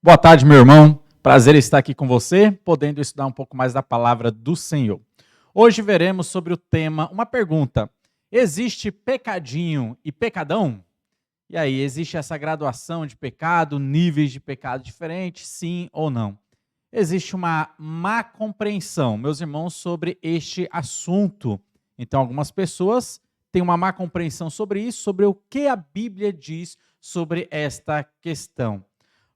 Boa tarde, meu irmão. Prazer estar aqui com você, podendo estudar um pouco mais da palavra do Senhor. Hoje veremos sobre o tema, uma pergunta: existe pecadinho e pecadão? E aí, existe essa graduação de pecado, níveis de pecado diferentes, sim ou não? Existe uma má compreensão, meus irmãos, sobre este assunto. Então, algumas pessoas têm uma má compreensão sobre isso, sobre o que a Bíblia diz sobre esta questão.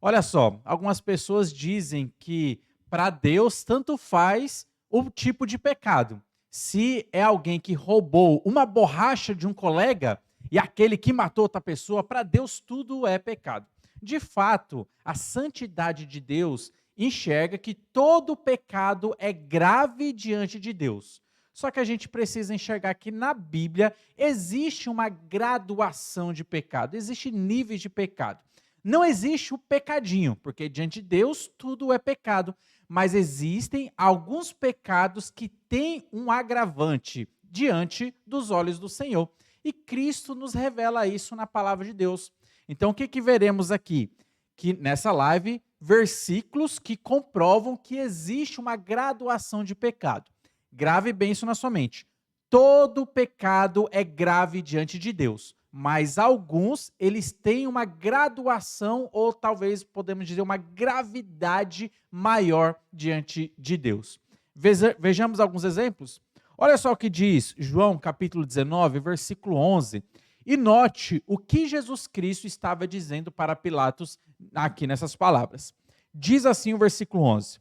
Olha só, algumas pessoas dizem que para Deus tanto faz o tipo de pecado. Se é alguém que roubou uma borracha de um colega e aquele que matou outra pessoa, para Deus tudo é pecado. De fato, a santidade de Deus enxerga que todo pecado é grave diante de Deus. Só que a gente precisa enxergar que na Bíblia existe uma graduação de pecado, existem níveis de pecado. Não existe o pecadinho, porque diante de Deus tudo é pecado, mas existem alguns pecados que têm um agravante diante dos olhos do Senhor. E Cristo nos revela isso na palavra de Deus. Então, o que veremos aqui? Que nessa live, versículos que comprovam que existe uma graduação de pecado. Grave bem isso na sua mente. Todo pecado é grave diante de Deus, mas alguns eles têm uma graduação ou talvez podemos dizer uma gravidade maior diante de Deus. Vejamos alguns exemplos. Olha só o que diz João capítulo 19, versículo 11. E note o que Jesus Cristo estava dizendo para Pilatos aqui nessas palavras. Diz assim o versículo 11.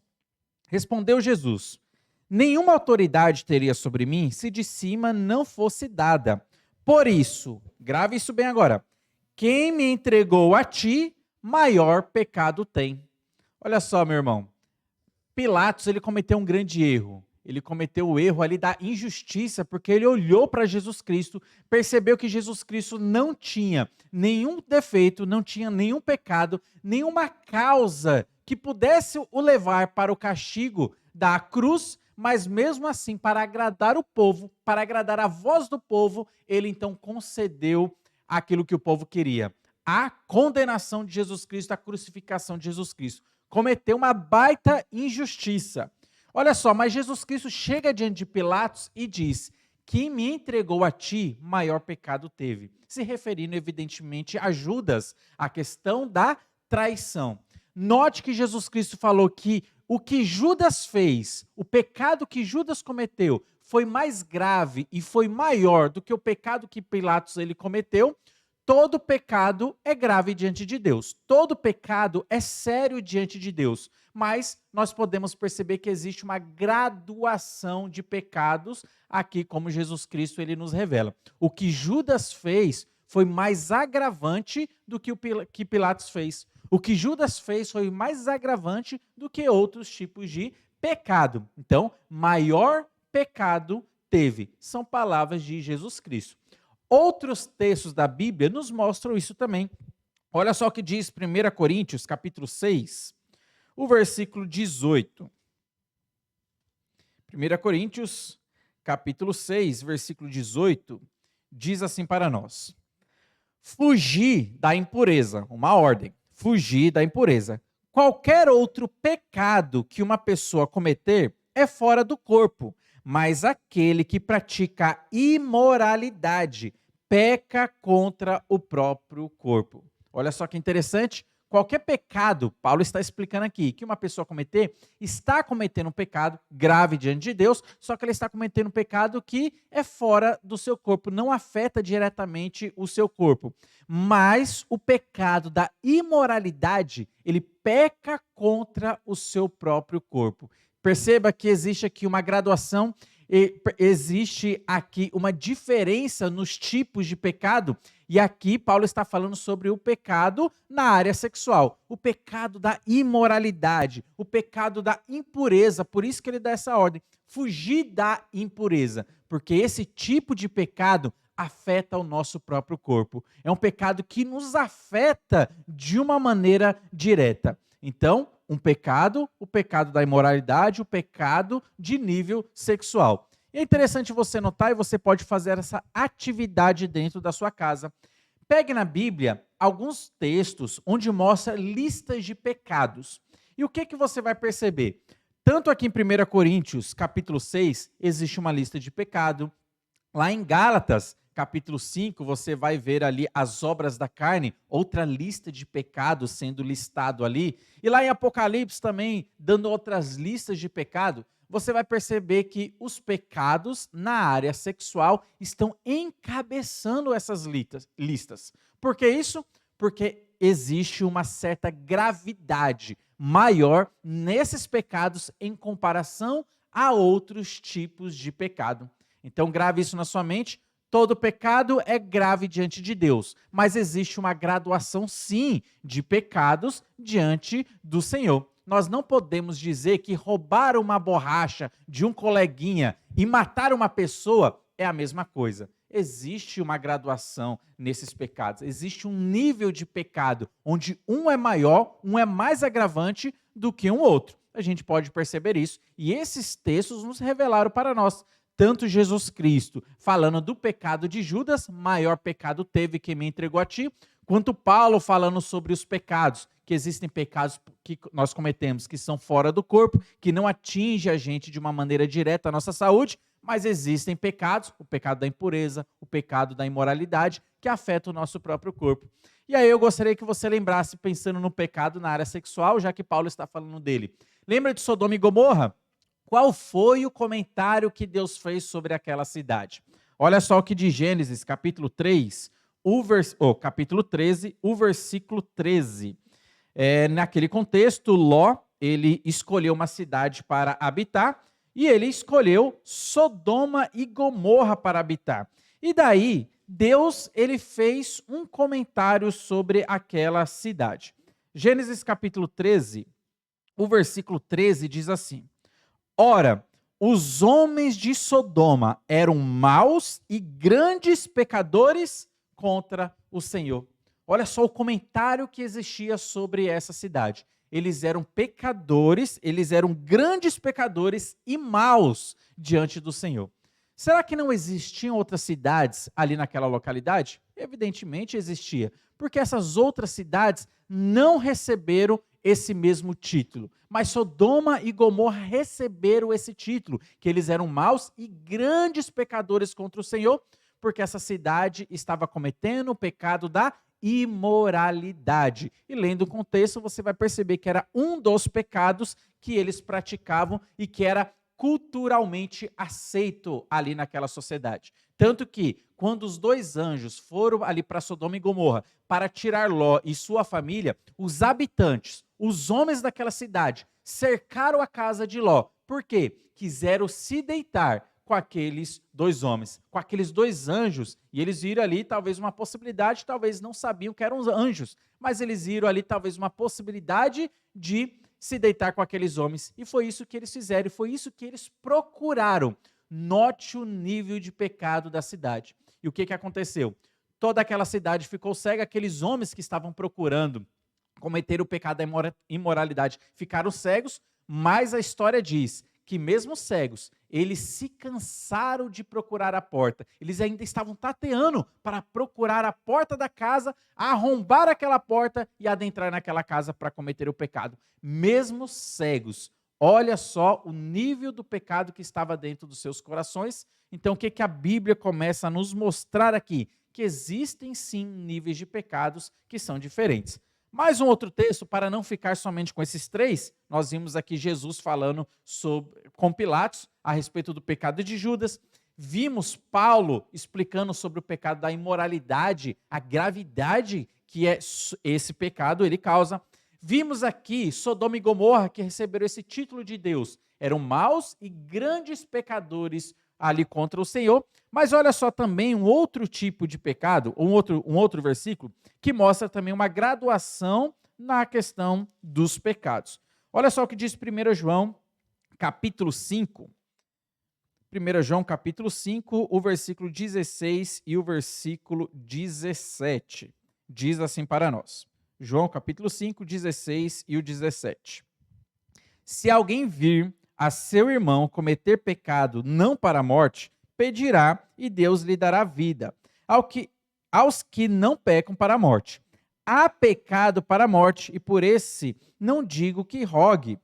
Respondeu Jesus: nenhuma autoridade teria sobre mim se de cima não fosse dada. Por isso, grave isso bem agora, quem me entregou a ti, maior pecado tem. Olha só, meu irmão, Pilatos ele cometeu um grande erro. Ele cometeu o erro ali da injustiça, porque ele olhou para Jesus Cristo, percebeu que Jesus Cristo não tinha nenhum defeito, não tinha nenhum pecado, nenhuma causa que pudesse o levar para o castigo da cruz, mas mesmo assim, para agradar o povo, para agradar a voz do povo, ele então concedeu aquilo que o povo queria. A condenação de Jesus Cristo, a crucificação de Jesus Cristo. Cometeu uma baita injustiça. Olha só, mas Jesus Cristo chega diante de Pilatos e diz: quem me entregou a ti, maior pecado teve. Se referindo, evidentemente, a Judas, a questão da traição. Note que Jesus Cristo falou que o que Judas fez, o pecado que Judas cometeu, foi mais grave e foi maior do que o pecado que Pilatos ele cometeu. Todo pecado é grave diante de Deus. Todo pecado é sério diante de Deus. Mas nós podemos perceber que existe uma graduação de pecados aqui, como Jesus Cristo ele nos revela. O que Judas fez foi mais agravante do que o que Pilatos fez. O que Judas fez foi mais agravante do que outros tipos de pecado. Então, maior pecado teve. São palavras de Jesus Cristo. Outros textos da Bíblia nos mostram isso também. Olha só o que diz 1 Coríntios, capítulo 6, o versículo 18. 1 Coríntios, capítulo 6, versículo 18, diz assim para nós: fugir da impureza, uma ordem, fugir da impureza. Qualquer outro pecado que uma pessoa cometer é fora do corpo, mas aquele que pratica imoralidade peca contra o próprio corpo. Olha só que interessante. Qualquer pecado, Paulo está explicando aqui, que uma pessoa cometer, está cometendo um pecado grave diante de Deus, só que ele está cometendo um pecado que é fora do seu corpo, não afeta diretamente o seu corpo. Mas o pecado da imoralidade, ele peca contra o seu próprio corpo. Perceba que existe aqui uma graduação, existe aqui uma diferença nos tipos de pecado, e aqui Paulo está falando sobre o pecado na área sexual, o pecado da imoralidade, o pecado da impureza, por isso que ele dá essa ordem, fugir da impureza, porque esse tipo de pecado afeta o nosso próprio corpo, é um pecado que nos afeta de uma maneira direta. Então, um pecado, o pecado da imoralidade, o pecado de nível sexual. E é interessante você notar, e você pode fazer essa atividade dentro da sua casa. Pegue na Bíblia alguns textos onde mostra listas de pecados. E o que que você vai perceber? Tanto aqui em 1 Coríntios, capítulo 6, existe uma lista de pecado. Lá em Gálatas, capítulo 5, você vai ver ali as obras da carne, outra lista de pecados sendo listado ali. E lá em Apocalipse também, dando outras listas de pecado, você vai perceber que os pecados na área sexual estão encabeçando essas listas. Por que isso? Porque existe uma certa gravidade maior nesses pecados em comparação a outros tipos de pecado. Então, grave isso na sua mente. Todo pecado é grave diante de Deus, mas existe uma graduação, sim, de pecados diante do Senhor. Nós não podemos dizer que roubar uma borracha de um coleguinha e matar uma pessoa é a mesma coisa. Existe uma graduação nesses pecados, existe um nível de pecado onde um é maior, um é mais agravante do que um outro. A gente pode perceber isso, e esses textos nos revelaram para nós. Tanto Jesus Cristo falando do pecado de Judas, maior pecado teve quem me entregou a ti, quanto Paulo falando sobre os pecados, que existem pecados que nós cometemos que são fora do corpo, que não atinge a gente de uma maneira direta a nossa saúde, mas existem pecados, o pecado da impureza, o pecado da imoralidade, que afeta o nosso próprio corpo. E aí eu gostaria que você lembrasse, pensando no pecado na área sexual, já que Paulo está falando dele. Lembra de Sodoma e Gomorra? Qual foi o comentário que Deus fez sobre aquela cidade? Olha só o que diz Gênesis, capítulo 3, capítulo 13, o versículo 13. Naquele contexto, Ló, ele escolheu uma cidade para habitar e ele escolheu Sodoma e Gomorra para habitar. E daí, Deus, ele fez um comentário sobre aquela cidade. Gênesis capítulo 13, o versículo 13 diz assim: Ora, os homens de Sodoma eram maus e grandes pecadores contra o Senhor. Olha só o comentário que existia sobre essa cidade. Eles eram pecadores, eles eram grandes pecadores e maus diante do Senhor. Será que não existiam outras cidades ali naquela localidade? Evidentemente existia, porque essas outras cidades não receberam esse mesmo título. Mas Sodoma e Gomorra receberam esse título, que eles eram maus e grandes pecadores contra o Senhor, porque essa cidade estava cometendo o pecado da imoralidade. E lendo o contexto, você vai perceber que era um dos pecados que eles praticavam e que era culturalmente aceito ali naquela sociedade. Tanto que, quando os dois anjos foram ali para Sodoma e Gomorra para tirar Ló e sua família, os habitantes, os homens daquela cidade, cercaram a casa de Ló. Por quê? Quiseram se deitar com aqueles dois homens, com aqueles dois anjos, e eles viram ali talvez uma possibilidade, talvez não sabiam que eram anjos, mas eles viram ali talvez uma possibilidade de se deitar com aqueles homens, e foi isso que eles fizeram, e foi isso que eles procuraram. Note o nível de pecado da cidade. E o que que aconteceu? Toda aquela cidade ficou cega, aqueles homens que estavam procurando cometer o pecado da imoralidade ficaram cegos, mas a história diz que mesmo cegos, eles se cansaram de procurar a porta. Eles ainda estavam tateando para procurar a porta da casa, arrombar aquela porta e adentrar naquela casa para cometer o pecado. Mesmo cegos, olha só o nível do pecado que estava dentro dos seus corações. Então, o que que a Bíblia começa a nos mostrar aqui? Que existem sim níveis de pecados que são diferentes. Mais um outro texto, para não ficar somente com esses três, nós vimos aqui Jesus falando com Pilatos a respeito do pecado de Judas. Vimos Paulo explicando sobre o pecado da imoralidade, a gravidade que esse pecado ele causa. Vimos aqui Sodoma e Gomorra, que receberam esse título de Deus. Eram maus e grandes pecadores ali contra o Senhor. Mas olha só também um outro tipo de pecado, um outro versículo, que mostra também uma graduação na questão dos pecados. Olha só o que diz 1 João, capítulo 5. 1 João, capítulo 5, o versículo 16 e o versículo 17. Diz assim para nós. João, capítulo 5, 16 e o 17. Se alguém vir a seu irmão cometer pecado não para a morte, pedirá e Deus lhe dará vida. aos que não pecam para a morte. Há pecado para a morte, e por esse não digo que rogue.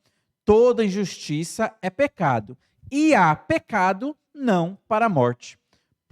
Toda injustiça é pecado, e há pecado não para a morte.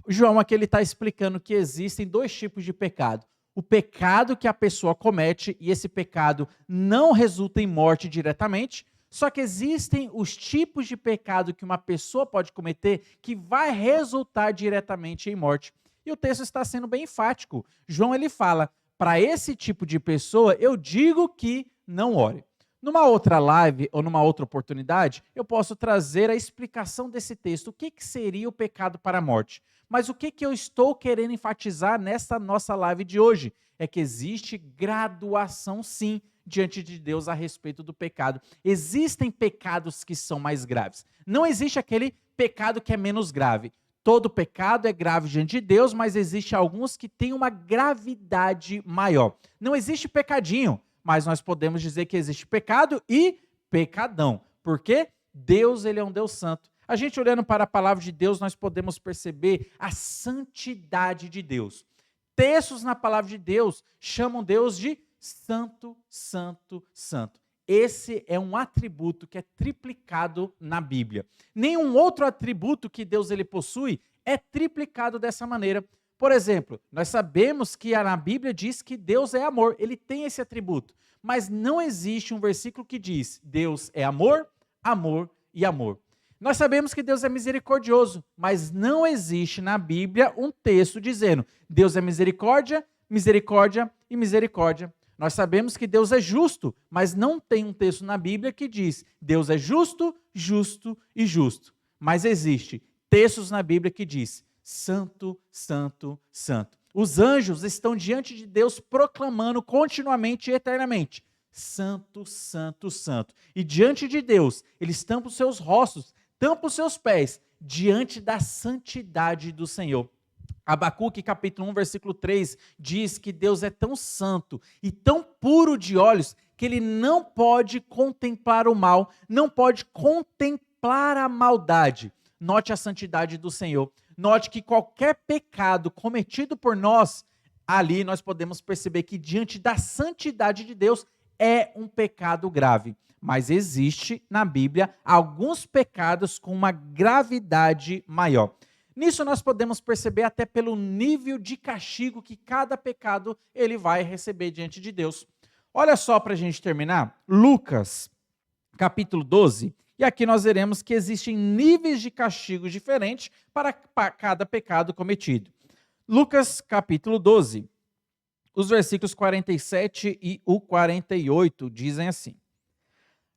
João aqui ele está explicando que existem dois tipos de pecado. O pecado que a pessoa comete, e esse pecado não resulta em morte diretamente, só que existem os tipos de pecado que uma pessoa pode cometer que vai resultar diretamente em morte. E o texto está sendo bem enfático. João ele fala, para esse tipo de pessoa, eu digo que não ore. Numa outra live ou numa outra oportunidade, eu posso trazer a explicação desse texto. O que seria o pecado para a morte? Mas o que eu estou querendo enfatizar nessa nossa live de hoje? É que existe graduação, sim, diante de Deus a respeito do pecado. Existem pecados que são mais graves. Não existe aquele pecado que é menos grave. Todo pecado é grave diante de Deus, mas existe alguns que têm uma gravidade maior. Não existe pecadinho, mas nós podemos dizer que existe pecado e pecadão. Por quê? Deus, ele é um Deus santo. A gente olhando para a palavra de Deus, nós podemos perceber a santidade de Deus. Textos na palavra de Deus chamam Deus de santo, santo, santo. Esse é um atributo que é triplicado na Bíblia. Nenhum outro atributo que Deus ele possui é triplicado dessa maneira. Por exemplo, nós sabemos que na Bíblia diz que Deus é amor, ele tem esse atributo. Mas não existe um versículo que diz Deus é amor, amor e amor. Nós sabemos que Deus é misericordioso, mas não existe na Bíblia um texto dizendo Deus é misericórdia, misericórdia e misericórdia. Nós sabemos que Deus é justo, mas não tem um texto na Bíblia que diz Deus é justo, justo e justo. Mas existe textos na Bíblia que diz santo, santo, santo. Os anjos estão diante de Deus proclamando continuamente e eternamente santo, santo, santo. E diante de Deus, eles tampam os seus rostos, tampam os seus pés diante da santidade do Senhor. Abacuque, capítulo 1, versículo 3, diz que Deus é tão santo e tão puro de olhos que ele não pode contemplar o mal, não pode contemplar a maldade. Note a santidade do Senhor. Note que qualquer pecado cometido por nós, ali nós podemos perceber que diante da santidade de Deus é um pecado grave. Mas existe na Bíblia alguns pecados com uma gravidade maior. Nisso nós podemos perceber até pelo nível de castigo que cada pecado ele vai receber diante de Deus. Olha só para a gente terminar, Lucas, capítulo 12, e aqui nós veremos que existem níveis de castigo diferentes para cada pecado cometido. Lucas, capítulo 12, os versículos 47 e o 48 dizem assim: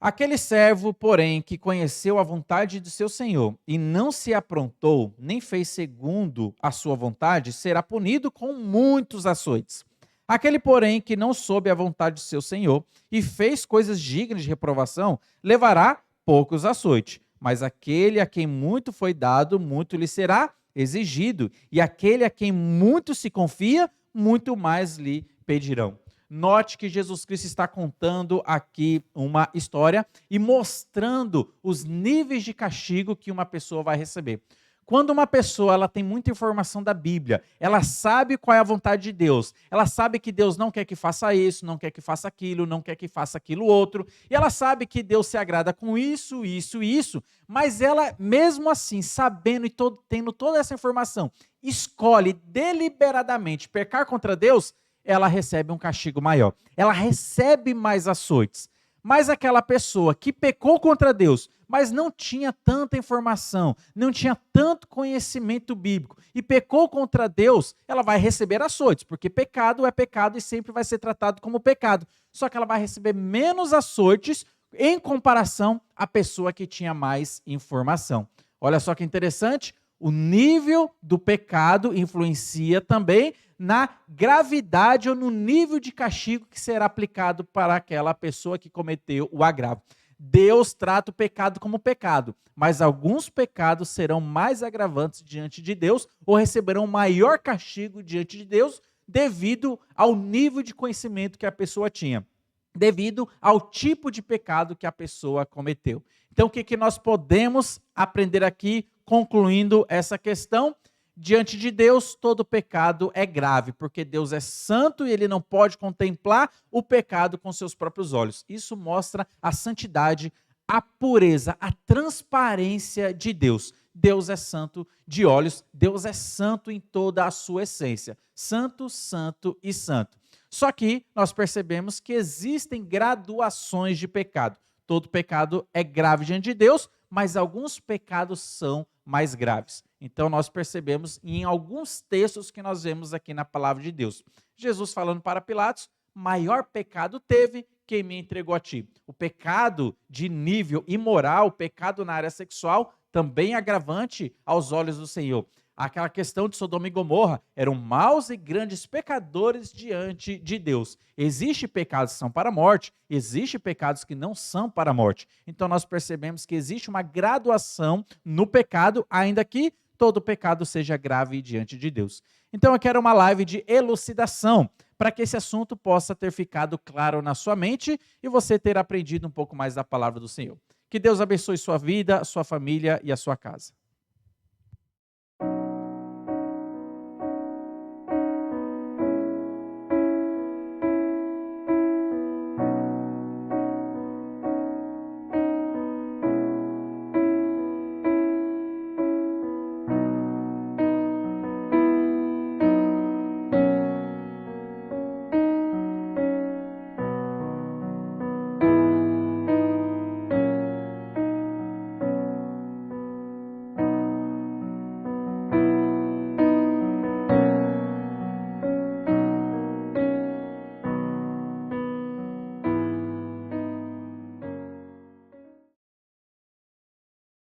Aquele servo, porém, que conheceu a vontade do seu senhor e não se aprontou, nem fez segundo a sua vontade, será punido com muitos açoites. Aquele, porém, que não soube a vontade do seu senhor e fez coisas dignas de reprovação, levará poucos açoites. Mas aquele a quem muito foi dado, muito lhe será exigido. E aquele a quem muito se confia, muito mais lhe pedirão. Note que Jesus Cristo está contando aqui uma história e mostrando os níveis de castigo que uma pessoa vai receber. Quando uma pessoa ela tem muita informação da Bíblia, ela sabe qual é a vontade de Deus, ela sabe que Deus não quer que faça isso, não quer que faça aquilo, não quer que faça aquilo outro, e ela sabe que Deus se agrada com isso, isso e isso, mas ela, mesmo assim, sabendo e tendo toda essa informação, escolhe deliberadamente pecar contra Deus, ela recebe um castigo maior. Ela recebe mais açoites. Mas aquela pessoa que pecou contra Deus, mas não tinha tanta informação, não tinha tanto conhecimento bíblico e pecou contra Deus, ela vai receber açoites, porque pecado é pecado e sempre vai ser tratado como pecado. Só que ela vai receber menos açoites em comparação à pessoa que tinha mais informação. Olha só que interessante, o nível do pecado influencia também na gravidade ou no nível de castigo que será aplicado para aquela pessoa que cometeu o agravo. Deus trata o pecado como pecado, mas alguns pecados serão mais agravantes diante de Deus ou receberão maior castigo diante de Deus devido ao nível de conhecimento que a pessoa tinha, devido ao tipo de pecado que a pessoa cometeu. Então, o que nós podemos aprender aqui, concluindo essa questão? Diante de Deus, todo pecado é grave, porque Deus é santo e ele não pode contemplar o pecado com seus próprios olhos. Isso mostra a santidade, a pureza, a transparência de Deus. Deus é santo de olhos, Deus é santo em toda a sua essência. Santo, santo e santo. Só que nós percebemos que existem graduações de pecado. Todo pecado é grave diante de Deus, mas alguns pecados são mais graves. Então nós percebemos em alguns textos que nós vemos aqui na palavra de Deus. Jesus falando para Pilatos, maior pecado teve quem me entregou a ti. O pecado de nível imoral, o pecado na área sexual, também agravante aos olhos do Senhor. Aquela questão de Sodoma e Gomorra, eram maus e grandes pecadores diante de Deus. Existem pecados que são para a morte, existem pecados que não são para a morte. Então nós percebemos que existe uma graduação no pecado, ainda que todo pecado seja grave diante de Deus. Então eu quero uma live de elucidação, para que esse assunto possa ter ficado claro na sua mente e você ter aprendido um pouco mais da palavra do Senhor. Que Deus abençoe sua vida, sua família e a sua casa.